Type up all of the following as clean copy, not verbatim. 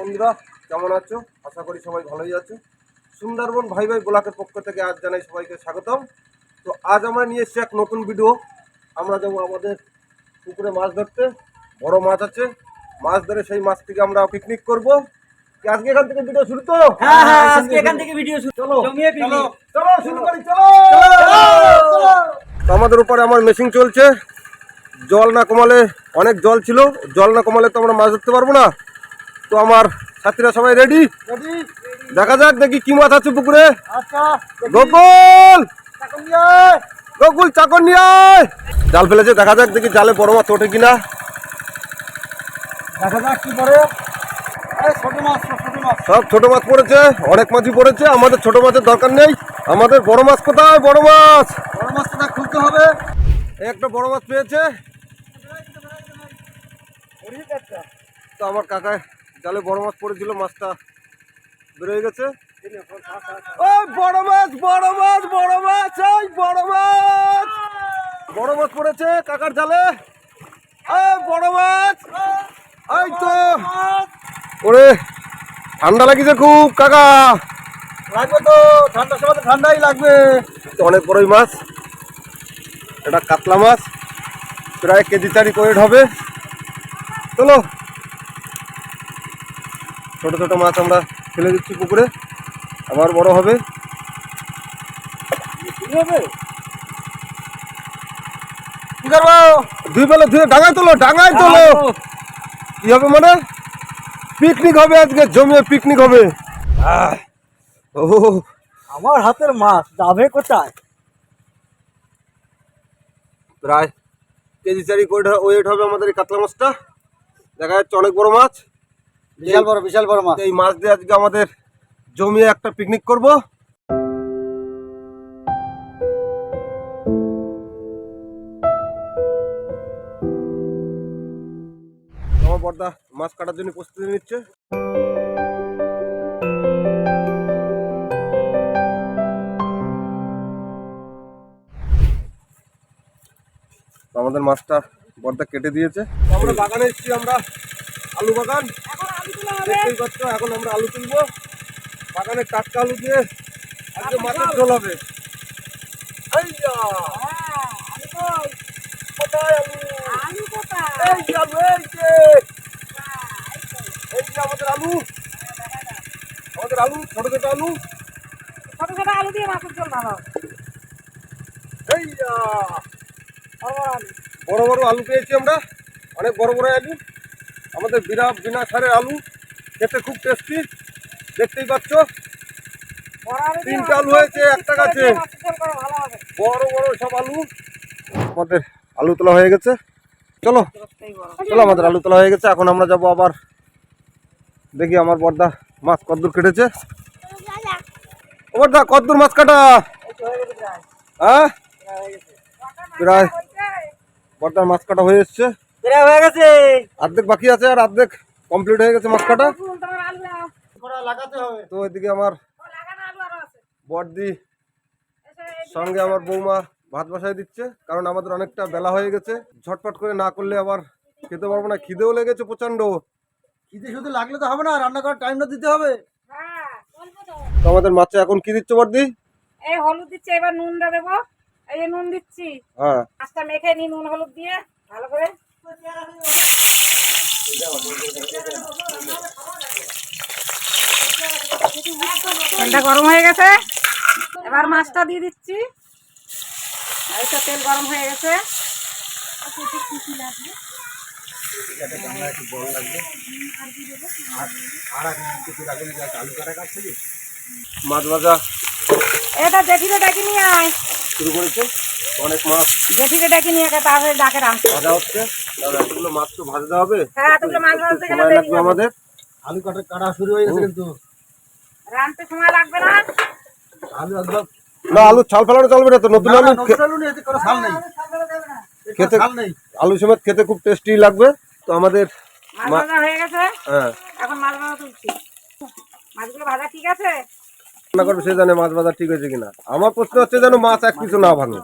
বন্ধুরা, কেমন আছো? আশা করি সবাই ভালোই আছো। সুন্দরবন ভাই ভাই ব্লকের পক্ষ থেকে আজ জানাই সবাইকে স্বাগতম। তো আজ আমরা নিয়ে এসেছি এক নতুন ভিডিও। আমরা যাবো আমাদের পুকুরে মাছ ধরতে। বড় মাছ আছে, মাছ ধরে সেই মাছ থেকে আমরা পিকনিক করবো। আজকে এখান থেকে ভিডিও শুরু তো? হ্যাঁ হ্যাঁ, আজকে এখান থেকে ভিডিও শুরু। চলো জমিয়ে পিকনিক। চলো শুরু করি, চলো। তো আমাদের উপরে আমার মেশিন চলছে। জল না কমালে, অনেক জল ছিল, জল না কমালে তো আমরা মাছ ধরতে পারবো না। তো আমার সাথীরা সবাই রেডি? দেখা যাক দেখি কি মাছ আছে পুকুরে। গোকুল গোকুল চাকর নিয়ে আয়। জাল ফেলেছে, দেখা যাক দেখি জালে বড় মাছ ওঠে কিনা। দেখা যাক কি পড়ে। ছোট মাছ, সব ছোট মাছ পড়েছে, অনেক মাছই পড়েছে। আমাদের ছোট মাছের দরকার নেই, আমাদের বড় মাছ কোথায়? বড় মাছ, বড় মাছটা খুলতে হবে। একটা বড় মাছ পেয়েছে। তো আমার কাকা জালে বড় মাছ পড়েছিল, মাছটা বেরোয় গেছে। ওই বড় মাছ, বড় মাছ, বড় মাছ, ওই বড় মাছ, বড় মাছ পড়েছে কাকার জালে। ওই বড় মাছ, ওই তো। ওরে ঠান্ডা লাগিছে খুব কাকা। লাগবে তো, ঠান্ডার সময় তো ঠান্ডাই লাগবে। অনেক বড়ই মাছ, এটা কাতলা মাছ, প্রায় কেজি 4 ওয়েট হবে। চলো, ছোট ছোট মাছ আমরা ফেলে দিচ্ছি পুকুরে, আবার বড় হবে। কি করবো? দুই বেলা ধুয়ে ডাঙায় তোলো, ডাঙায় তোলো। কি হবে মানে? পিকনিক হবে আজকে, জমিয়ে পিকনিক হবে। ও আমার হাতের মাছ যাবে কোথায়? প্রায় কেজি 4 ওয়েট হবে আমাদের এই কাতলা মাছটা। দেখা যাচ্ছে অনেক বড় মাছ, বিশাল বড় মাছ। এই মাছ দিয়ে আজকে আমাদের জমিয়ে একটা পিকনিক করব। আমার বড়দা মাছ কাটার জন্য প্রস্তুতি নিচ্ছে। আমাদের মাছটা বড়দা কেটে দিয়েছে। আমরা বাগানে এসেছি, আমরা আলু বাগান দেখতেই পাচ্ছ। এখন আমরা আলু তুলবো, বাগানের টাটকা আলু দিয়ে আজকে মাছের ঝোল হবে। এই যা, কোথায় আলু? এই যে আলু, এই যে, এই যে আমাদের আলু, আমাদের আলু, ছোট ছোট আলু, ছোট ছোট আলু দিয়ে মাছের ঝোল ভালো। এই যা বড় বড় আলু পেয়েছি আমরা, অনেক বড় বড় আলু। আমাদের বিনা সারের আলু, খেতে খুব টেস্টি। দেখতেই পাচ্ছ, 3টে আলু হয়েছে একটা গাছে, বড় বড় সব আলু। আমাদের আলু তোলা হয়ে গেছে। চলো চলো, আমাদের আলু তোলা হয়ে গেছে। এখন আমরা যাব আবার দেখি আমার বড়দা মাছ কদ্দূর কেটেছে। ও বড়দা, কদ্দূর মাছ কাটা? হ্যাঁ, প্রায় বড়দার মাছ কাটা হয়ে এসছে, হয়ে গেছে। অর্ধেক বাকি আছে আর অর্ধেক কমপ্লিট হয়ে গেছে মাছ কাটা। লাগাতে হবে তো ওইদিকে আমার বড়দি সঙ্গে আমার বৌমা ভাত বসায় দিচ্ছে, কারণ আমাদের অনেকটা বেলা হয়ে গেছে। ঝটপট করে না করলে আবার খেতে পারবো না, খিদেও লেগেছে প্রচন্ড। খিদে শুধু লাগলে তো হবে না, রান্না করার টাইমটা দিতে হবে। তো আমাদের মাছে এখন কি দিচ্ছ বড়দি? এই হলুদ দিচ্ছি, এবার নুনটা দেবো। এই যে নুন দিচ্ছি, হ্যাঁ, মাছটা মেখে নি নুন হলুদ দিয়ে ভালো করে। তেলটা গরম হয়ে গেছে, এবার মাছটা দিয়ে দিচ্ছি। এইটা তেল গরম হয়ে গেছে। মাছ ভাজা এটা দেখিতে ডাকি নিয়ে আয়, শুরু করেছে। অনেক মাছ দেখিতে ডাকি নিয়ে আয়, তারপরে ডাকে রাম ভাজা হচ্ছে। এতগুলো মাছ তো ভাজতে হবে, হ্যাঁ এতগুলো মাছ ভাজতে গেলে সময় দেরি লাগবে হবে। আমাদের। আলু কাটা শুরু হয়ে গেছে কিন্তু। রানতে সময় লাগবে না। আলু একদম না, আলু ছাল ফেলানো চলবে না তো। নতুন আলু নতুন আলু নেই, এতে কোনো ছাল নেই। খেতে, ছাল নেই। আলু সমেত খেতে খুব টেস্টি লাগবে। তো আমাদের মাছ ভাজা হয়ে গেছে, হ্যাঁ, এখন মাছ ভাজা তুলছি। মাছগুলো ভাজা ঠিক আছে? রান্না করবে সে জানে মাছ ভাজা ঠিক হয়েছে কিনা। আমার প্রশ্ন হচ্ছে যেন মাছ এক পিছু না ভাঙে।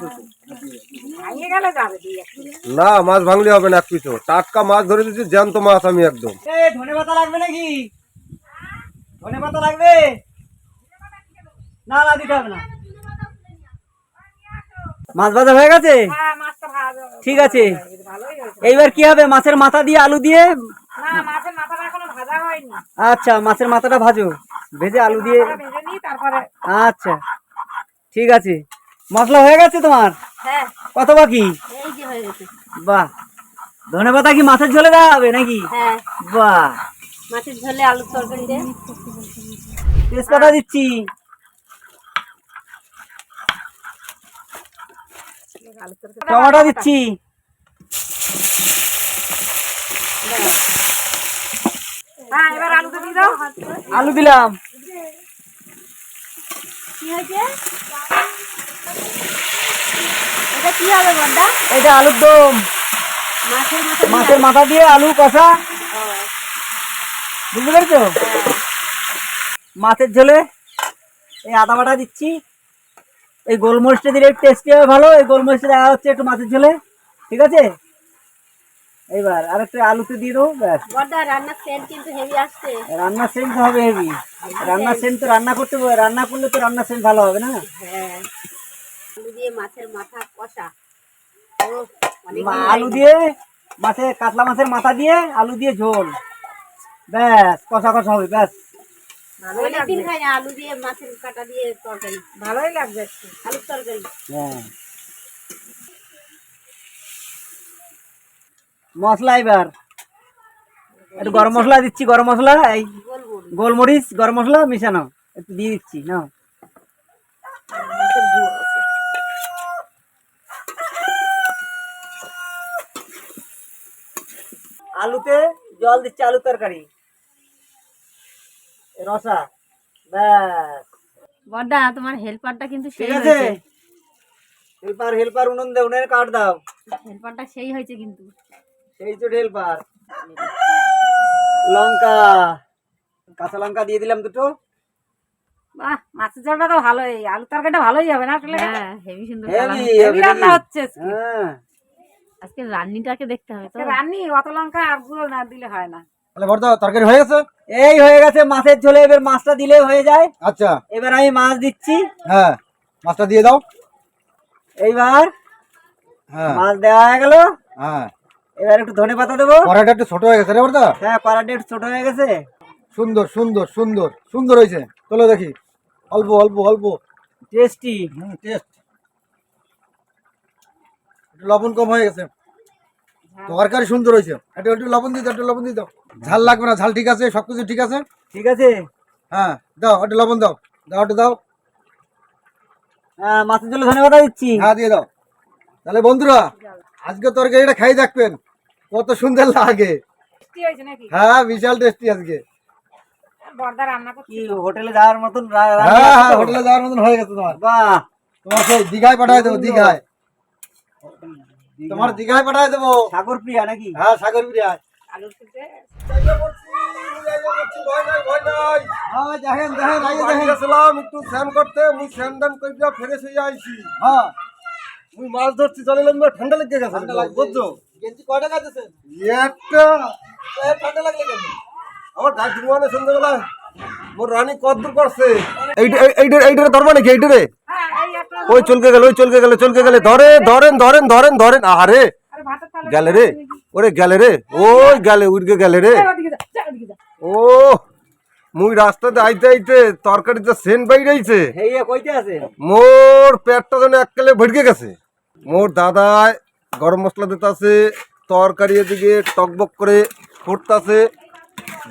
ভাঙিয়ে গেলে যাবে দুই এক পিস। না, মাছ ভাঙলে হবে না এক পিছু। টাটকা মাছ ধরে দিচ্ছি, জ্যান্ত মাছ আমি একদম। ধনে পাতা লাগবে নাকি? ধনে পাতা লাগবে? না না দিতে হবে না। মাছ ভাজা হয়ে গেছে? হ্যাঁ, মাছটা ভাজা ঠিক আছে। ভালোই হয়েছে। এইবার কি হবে? মাছের মাথা দিয়ে আলু দিয়ে? না, মাছের মাথাটা এখনো ভাজা হয়নি। আচ্ছা, মাছের মাথাটা ভাজো, ভেজে আলু দিয়ে। মাথাটা ভেজে নিই, তারপরে। আচ্ছা ঠিক আছে। মশলা হয়ে গেছে তোমার? হ্যাঁ, কত বাকি? এই যে হয়ে গেছে। বাহ, ধনে পাতা কি মাছের ঝোলে দেওয়া হবে নাকি? হ্যাঁ, বাহ, মাছের ঝোলে আলুর তরকারি দিয়ে। তেজপাতা দিচ্ছি। টমেটো দিচ্ছি। হ্যাঁ, এবার আলুটা দিয়ে দাও। আলু দিলাম। কি হয়েছে? এটা কি হবে বড়দা? এটা আলুর দম। মাছের মাথা মাছের মাথা দিয়ে আলু কষা, বুঝতে পেরেছো? মাছের ঝোলে এই আদা বাটা দিচ্ছি। এই গোলমরিচটা দিলে টেস্টি হবে ভালো। এই গোলমরিচটা দেওয়া হচ্ছে একটু মাছের ঝোলে, ঠিক আছে? এইবার আরেকটা আলুতে দিয়ে দেবো, ব্যাস। বড়দা, রান্নার সেন্ট কিন্তু হেভি আসছে। রান্নার সেন্ট হবে হেভি। রান্নার সেন্ট তো রান্না করতে হবে, রান্না করলে তো রান্নার সেন্ট ভালো হবে না? হ্যাঁ, আলু দিয়ে মাছের মাথা কষা। ও, অনেক আলু দিয়ে মাছের, কাতলা মাছের মাথা দিয়ে আলু দিয়ে ঝোল, ব্যাস কষা কষা হবে, ব্যাস। অনেকদিন খাই না আলু দিয়ে মাছের কাটা দিয়ে তরকারি। ভালোই লাগবে একটু, আলুর তরকারি। হ্যাঁ, মশলা এবার একটু গরম মশলা দিচ্ছি। গরম মশলা, এই গোলমরিচ। গোলমরিচ, গরম মশলা মিশানো একটু দিয়ে দিচ্ছি। না, আলুতে জল দিচ্ছি, আলু তরকারি রসা, ব্যাস। বড়দা, তোমার হেল্পারটা কিন্তু ঠিক সেই আছে। হয়েছে। হেল্পার হেল্পার উনুন দে, উনুনের কাঠ দাও। হেল্পারটা সেই হয়েছে কিন্তু। সেই তো হেল্পার। লঙ্কা, কাঁচা লঙ্কা দিয়ে দিলাম দুটো। বাহ, মাছের ঝোলটা তো ভালোই, আলু তরকারিটা ভালোই হবে না আসলে? হ্যাঁ, হেভি সুন্দর হেভি, হেভি রান্না হচ্ছে আজকে। হ্যাঁ, আজকে রান্নিটাকে দেখতে হবে তো। রান্নি অত লঙ্কা আর গুঁড়ো না দিলে হয় না। তাহলে বড়দা তরকারি হয়ে গেছে? এই হয়ে গেছে মাছের ঝোলে। এবার মাছটা দিলে হয়ে যায়। আচ্ছা, এবার আমি মাছ দিচ্ছি। হ্যাঁ, মাছটা দিয়ে দাও। এইবার হ্যাঁ মাছ দেওয়া হয়ে গেল। হ্যাঁ, এবার একটু ধনে পাতা দেবো। কড়াইটা একটু ছোট হয়ে গেছে রে বড়দা। হ্যাঁ, কড়াইটা একটু ছোট হয়ে গেছে। সুন্দর সুন্দর সুন্দর সুন্দর হয়েছে। চলো দেখি। অল্প অল্প অল্প টেস্টি। টেস্ট। একটু লবণ কম হয়ে গেছে। তরকারি সুন্দর হয়েছে। একটু একটু লবণ দিয়ে দাও, একটু লবণ দিয়ে দাও। ঝাল লাগবে না, ঝাল ঠিক আছে, সবকিছু ঠিক আছে। ঠিক আছে। হ্যাঁ, দাও একটু লবণ দাও, দাও একটু দাও। হ্যাঁ, মাছের ঝোলে ধনে পাতা দিচ্ছি। হ্যাঁ, দিয়ে দাও। তাহলে বন্ধুরা, আজকে তরকারিটা খাই দেখবেন কত সুন্দর লাগে। টেস্টি হয়েছে নাকি? হ্যাঁ, বিশাল টেস্টি আজকে। বড়দা রান্না করছে। কি হোটেলে যাওয়ার মতন রান্না হ্যাঁ আছে হ্যাঁ, তো? হোটেলে যাওয়ার মতন হয়ে গেছে তোমার। বাহ, তোমার সেই দীঘায় পাঠায় দেবো, দীঘায়। তোমার দীঘায় পাঠায় দেবো। সাগর প্রিয়া নাকি? হ্যাঁ, সাগর বিরিয়ায়। আলুর সাথে হ্যাঁ, দেখেন দেখেন, এই যে দেখেন। গেছিলাম একটু স্নান করতে, মুই স্নান টান কইরা ফ্রেশ হয়ে আইছি। হ্যাঁ, মুই মাছ ধরছি, চলে ঠান্ডা লেগে গেছে, ঠান্ডা লাগছে। বুঝছো? গেঞ্জি কয় টাকা দিয়েছেন? একটা ঠান্ডা লাগলে কেন? আমার ডাক্তার মানে সন্ধ্যাবেলা মোর রানী কদ্দুর করছে। এইটারে ধরবা নাকি? এইটারে হ্যাঁ, এই একটা ওই চলকে গেল, ওই চলকে গেলে, চলকে গেলে। ধরেন ধরেন ধরেন ধরেন ধরেন। আরে আরে ভাতের থালা গেলে রে, ওরে গেলে রে, ওই গেলে, উড়কে গেলে রে। ওদিকে যা, যা ওদিকে যা। ও, মুই রাস্তাতে আইতে আইতে তরকারিতে সেন্ট বাইরাইছে। এই কইতে আছে। মোর পেটটা যেন এককালে ভটকে গেছে। মোর দাদায় গরম মশলা দিতেছে, তরকারি এদিকে টকবক করে ফুটতাছে,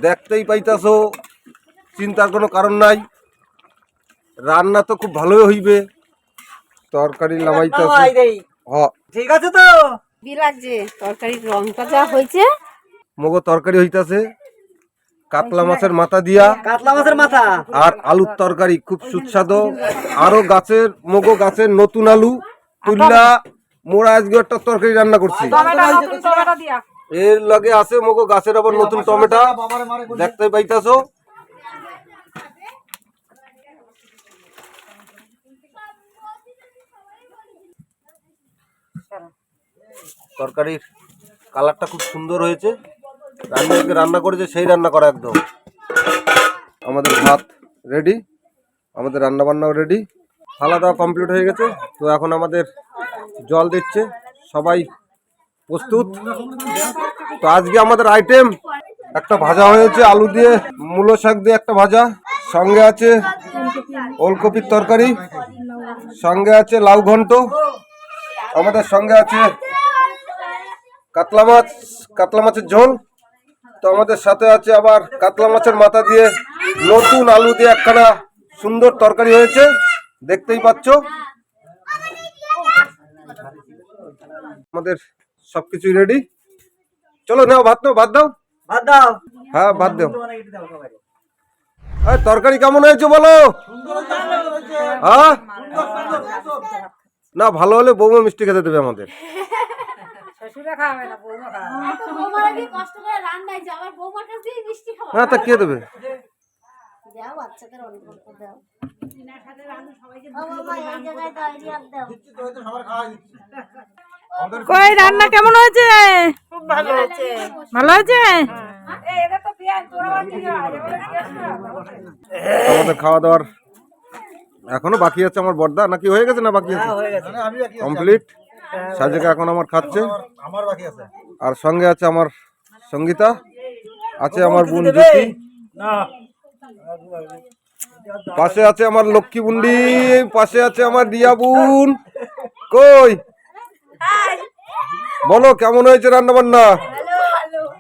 দেখতেই পাইতাছো। চিন্তার কোনো কারণ নাই, রান্না তো খুব ভালোই হইবে। তরকারি নামাইতাছে। নামাই দেই। হ, ঠিক আছে তো? কি লাগছে? তরকারির রংটা যা হয়েছে। মগো তরকারি হইতাছে কাতলা মাছের মাথা দিয়া কাতলা মাছের মাথা আর আলুর তরকারি, খুব সুস্বাদু। আরো গাছের মগো গাছের নতুন আলু তুললা মোরা আজকে একটা তরকারি রান্না করছি। টমেটো, নতুন টমেটো দিয়া। এর লগে আছে মগো গাছের আবার নতুন টমেটো, দেখতে পাইতাছো। তরকারির কালারটা খুব সুন্দর হয়েছে। রান্না করেছে সেই রান্না করা একদম। আমাদের ভাত ভাত রেডি, আমাদের রান্নাবান্নাও রেডি, খাওয়া দাওয়া কমপ্লিট হয়ে গেছে। তো এখন আমাদের জল দিচ্ছে, সবাই প্রস্তুত। তো আজকে আমাদের আইটেম একটা ভাজা হয়েছে আলু দিয়ে, মূলো শাক দিয়ে একটা ভাজা, সঙ্গে আছে ওলকপির তরকারি, সঙ্গে আছে লাউ ঘন্ট, আমাদের সঙ্গে আছে কাতলা মাছ, কাতলা মাছের ঝোল। তো আমাদের সাথে আছে আবার কাতলা মাছের মাথা দিয়ে নতুন আলু দিয়ে একখানা সুন্দর তরকারি হয়েছে, দেখতেই পাচ্ছ। আমাদের সবকিছুই রেডি, চলো নাও ভাত নাও, ভাত দাও। ভাত দাও। হ্যাঁ ভাত দাও। তরকারি কেমন হয়েছে বলো? হ্যাঁ না, ভালো হলে বৌমা মিষ্টি খেতে দেবে আমাদের। শ্বশুরে খাওয়াবে না, বৌমা খাওয়াবে। এত বৌমারা কি কষ্ট করে রান্নায় যে আমার বৌমার কাছে দিয়ে মিষ্টি খাওয়া। হ্যাঁ তা কে দেবে? দাও বাচ্চাদের অল্প অল্প দাও। ও বাবা, এই জায়গায় দাও, এরিয়া দাও। কই রান্না কেমন হয়েছে? খুব ভালো হয়েছে। ভালো হয়েছে? এই এটা তো পেঁয়াজ তোরা বাকি আমাদের খাওয়া দাওয়ার এখনো বাকি আছে। আমার বর্দা নাকি হয়ে গেছে না বাকি আছে? হয়ে গেছে। কমপ্লিট। সাজেকা এখন আমার খাচ্ছে, আর সঙ্গে আছে আমার সঙ্গীতা, আছে আমার বোন জ্যোতি, পাশে আছে আমার লক্ষ্মী বুন্ডি, পাশে আছে আমার রিয়া বোন। কই বলো কেমন হয়েছে রান্না বান্না?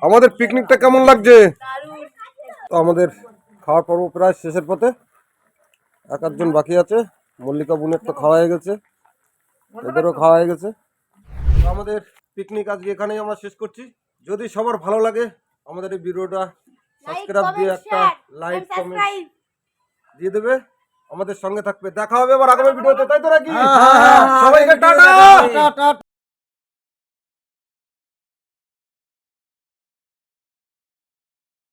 আমাদের পিকনিকটা কেমন লাগছে? তো আমাদের খাওয়ার পর্ব প্রায় শেষের পথে, এক আধজন বাকি আছে। মল্লিকা বোনের তো খাওয়া হয়ে গেছে, এদেরও খাওয়া হয়ে গেছে। তো আমাদের পিকনিক আজকে এখানেই আমরা শেষ করছি। যদি সবার ভালো লাগে আমাদের এই ভিডিওটা সাবস্ক্রাইব দিয়ে একটা লাইক কমেন্ট দিয়ে দেবে, আমাদের সঙ্গে থাকবে। দেখা হবে আবার আগামী ভিডিওতে, তাই তো নাকি? সবাইকে টাটা।